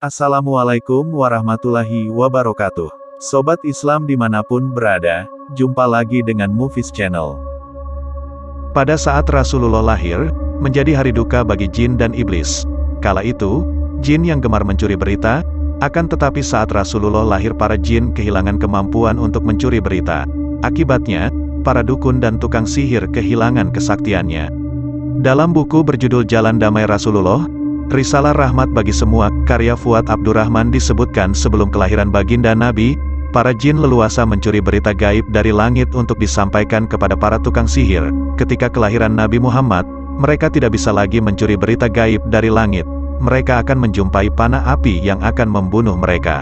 Assalamualaikum warahmatullahi wabarakatuh. Sobat Islam dimanapun berada, jumpa lagi dengan Movies Channel. Pada saat Rasulullah lahir, menjadi hari duka bagi jin dan iblis. Kala itu, jin yang gemar mencuri berita, akan tetapi saat Rasulullah lahir para jin kehilangan kemampuan untuk mencuri berita. Akibatnya, para dukun dan tukang sihir kehilangan kesaktiannya. Dalam buku berjudul Jalan Damai Rasulullah, Risalah Rahmat bagi Semua, karya Fuad Abdurrahman disebutkan sebelum kelahiran baginda Nabi, para jin leluasa mencuri berita gaib dari langit untuk disampaikan kepada para tukang sihir. Ketika kelahiran Nabi Muhammad, mereka tidak bisa lagi mencuri berita gaib dari langit. Mereka akan menjumpai panah api yang akan membunuh mereka.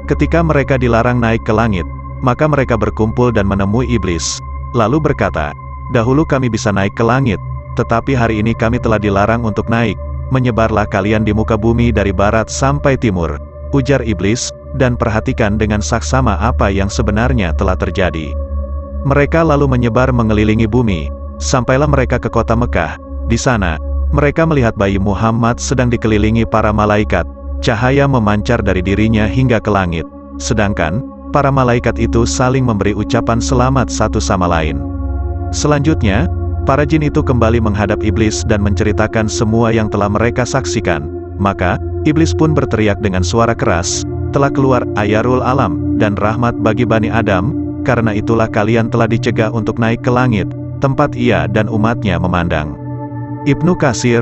Ketika mereka dilarang naik ke langit, maka mereka berkumpul dan menemui iblis. Lalu berkata, "Dahulu kami bisa naik ke langit, tetapi hari ini kami telah dilarang untuk naik. Menyebarlah kalian di muka bumi dari barat sampai timur," ujar iblis, "dan perhatikan dengan saksama apa yang sebenarnya telah terjadi." Mereka lalu menyebar mengelilingi bumi, sampailah mereka ke kota Mekah. Di sana, mereka melihat bayi Muhammad sedang dikelilingi para malaikat, cahaya memancar dari dirinya hingga ke langit. Sedangkan, para malaikat itu saling memberi ucapan selamat satu sama lain. Selanjutnya, para jin itu kembali menghadap iblis dan menceritakan semua yang telah mereka saksikan. Maka, iblis pun berteriak dengan suara keras, "Telah keluar ayarul alam, dan rahmat bagi Bani Adam, karena itulah kalian telah dicegah untuk naik ke langit, tempat ia dan umatnya memandang." Ibnu Katsir,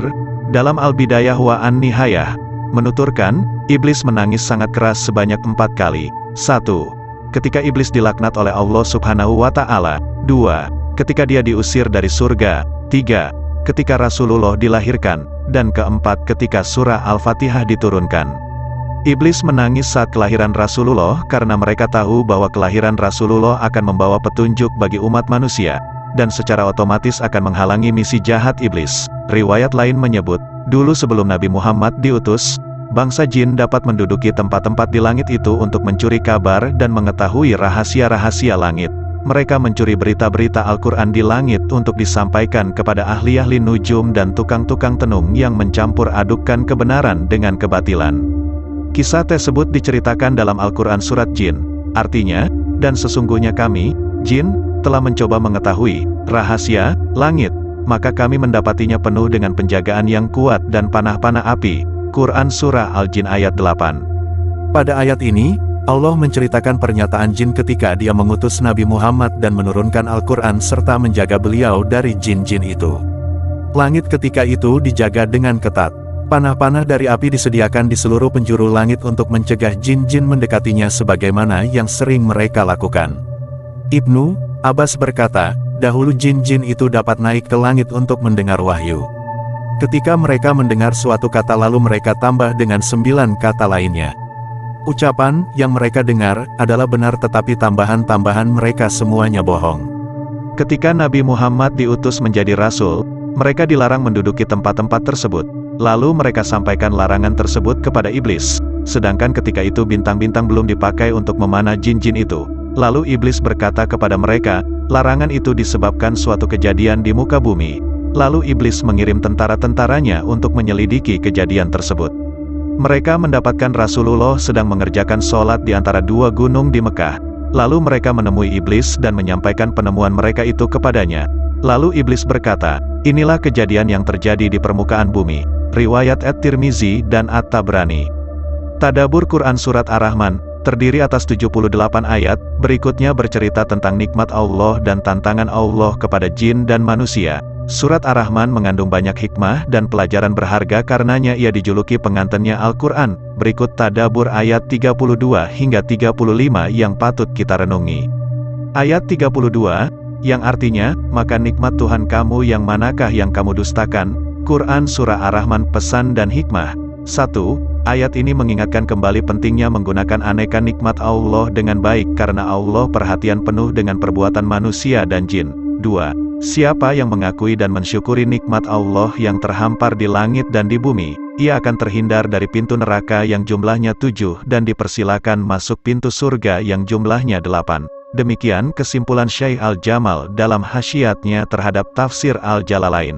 dalam Al-Bidayah wa An-Nihayah, menuturkan, iblis menangis sangat keras sebanyak 4 kali. 1. Ketika iblis dilaknat oleh Allah Subhanahu wa Ta'ala. 2. Ketika dia diusir dari surga. 3. Ketika Rasulullah dilahirkan. Dan keempat, ketika surah Al-Fatihah diturunkan. Iblis menangis saat kelahiran Rasulullah karena mereka tahu bahwa kelahiran Rasulullah akan membawa petunjuk bagi umat manusia, dan secara otomatis akan menghalangi misi jahat iblis. Riwayat lain menyebut, dulu sebelum Nabi Muhammad diutus, bangsa jin dapat menduduki tempat-tempat di langit itu untuk mencuri kabar dan mengetahui rahasia-rahasia langit. Mereka mencuri berita-berita Al-Quran di langit untuk disampaikan kepada ahli-ahli nujum dan tukang-tukang tenung yang mencampur adukkan kebenaran dengan kebatilan. Kisah tersebut diceritakan dalam Al-Quran Surat Jin. Artinya, dan sesungguhnya kami, jin, telah mencoba mengetahui rahasia langit, maka kami mendapatinya penuh dengan penjagaan yang kuat dan panah-panah api. Quran Surah Al-Jin ayat 8. Pada ayat ini, Allah menceritakan pernyataan jin ketika dia mengutus Nabi Muhammad dan menurunkan Al-Quran serta menjaga beliau dari jin-jin itu. Langit ketika itu dijaga dengan ketat. Panah-panah dari api disediakan di seluruh penjuru langit untuk mencegah jin-jin mendekatinya sebagaimana yang sering mereka lakukan. Ibnu Abbas berkata, dahulu jin-jin itu dapat naik ke langit untuk mendengar wahyu. Ketika mereka mendengar suatu kata lalu mereka tambah dengan 9 kata lainnya. Ucapan yang mereka dengar adalah benar tetapi tambahan-tambahan mereka semuanya bohong. Ketika Nabi Muhammad diutus menjadi Rasul, mereka dilarang menduduki tempat-tempat tersebut. Lalu mereka sampaikan larangan tersebut kepada iblis. Sedangkan ketika itu bintang-bintang belum dipakai untuk memanah jin-jin itu. Lalu iblis berkata kepada mereka, larangan itu disebabkan suatu kejadian di muka bumi. Lalu iblis mengirim tentara-tentaranya untuk menyelidiki kejadian tersebut. Mereka mendapatkan Rasulullah sedang mengerjakan sholat di antara 2 gunung di Mekah. Lalu mereka menemui iblis dan menyampaikan penemuan mereka itu kepadanya. Lalu iblis berkata, inilah kejadian yang terjadi di permukaan bumi. Riwayat At-Tirmizi dan At-Tabrani. Tadabbur Quran Surat Ar-Rahman, terdiri atas 78 ayat, berikutnya bercerita tentang nikmat Allah dan tantangan Allah kepada jin dan manusia. Surat Ar-Rahman mengandung banyak hikmah dan pelajaran berharga karenanya ia dijuluki pengantennya Al-Quran. Berikut tadabbur ayat 32 hingga 35 yang patut kita renungi. Ayat 32, yang artinya, maka nikmat Tuhan kamu yang manakah yang kamu dustakan? Quran Surah Ar-Rahman pesan dan hikmah. 1. Ayat ini mengingatkan kembali pentingnya menggunakan aneka nikmat Allah dengan baik karena Allah perhatian penuh dengan perbuatan manusia dan jin. 2. Siapa yang mengakui dan mensyukuri nikmat Allah yang terhampar di langit dan di bumi, ia akan terhindar dari pintu neraka yang jumlahnya 7 dan dipersilakan masuk pintu surga yang jumlahnya 8. Demikian kesimpulan Syekh Al-Jamal dalam hasyiatnya terhadap tafsir Al-Jalalain.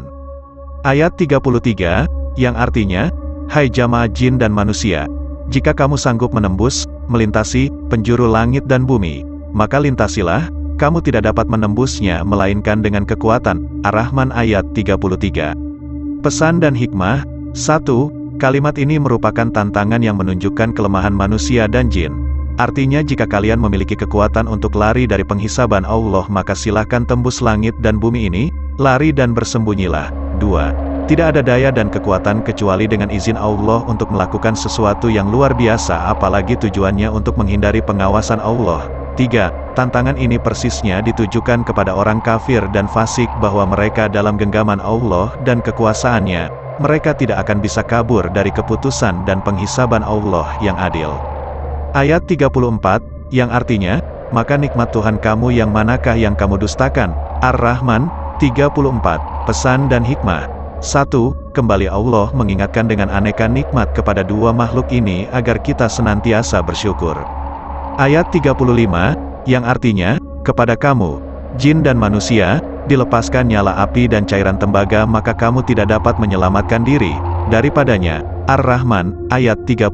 Ayat 33, yang artinya, hai jamaah jin dan manusia, Jika kamu sanggup menembus, melintasi, penjuru langit dan bumi, maka lintasilah, kamu tidak dapat menembusnya melainkan dengan kekuatan. Ar-Rahman ayat 33. Pesan dan hikmah. 1. Kalimat ini merupakan tantangan yang menunjukkan kelemahan manusia dan jin. Artinya jika kalian memiliki kekuatan untuk lari dari penghisaban Allah maka silahkan tembus langit dan bumi ini, lari dan bersembunyilah. 2. Tidak ada daya dan kekuatan kecuali dengan izin Allah untuk melakukan sesuatu yang luar biasa apalagi tujuannya untuk menghindari pengawasan Allah. 3. Tantangan ini persisnya ditujukan kepada orang kafir dan fasik bahwa mereka dalam genggaman Allah dan kekuasaannya, mereka tidak akan bisa kabur dari keputusan dan penghisaban Allah yang adil. Ayat 34, yang artinya, maka nikmat Tuhan kamu yang manakah yang kamu dustakan? Ar-Rahman 34. Pesan dan hikmah. 1. Kembali Allah mengingatkan dengan aneka nikmat kepada dua makhluk ini agar kita senantiasa bersyukur. Ayat 35, yang artinya, kepada kamu, jin dan manusia, dilepaskan nyala api dan cairan tembaga maka kamu tidak dapat menyelamatkan diri daripadanya. Ar-Rahman, ayat 35.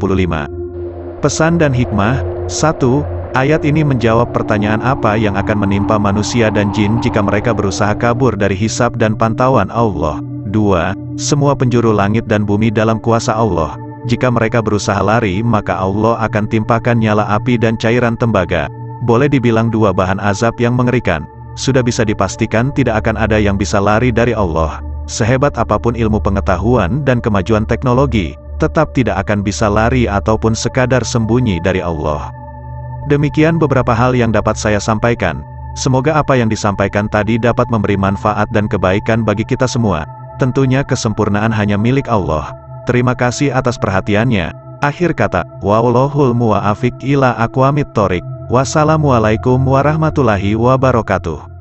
Pesan dan hikmah. 1. Ayat ini menjawab pertanyaan apa yang akan menimpa manusia dan jin jika mereka berusaha kabur dari hisab dan pantauan Allah. 2. Semua penjuru langit dan bumi dalam kuasa Allah. Jika mereka berusaha lari, maka Allah akan timpakan nyala api dan cairan tembaga. Boleh dibilang dua bahan azab yang mengerikan. Sudah bisa dipastikan tidak akan ada yang bisa lari dari Allah. Sehebat apapun ilmu pengetahuan dan kemajuan teknologi, tetap tidak akan bisa lari ataupun sekadar sembunyi dari Allah. Demikian beberapa hal yang dapat saya sampaikan. Semoga apa yang disampaikan tadi dapat memberi manfaat dan kebaikan bagi kita semua. Tentunya kesempurnaan hanya milik Allah. Terima kasih atas perhatiannya. Akhir kata, wallahul muwaffiq ila aqwamit thoriq. Wassalamualaikum warahmatullahi wabarakatuh.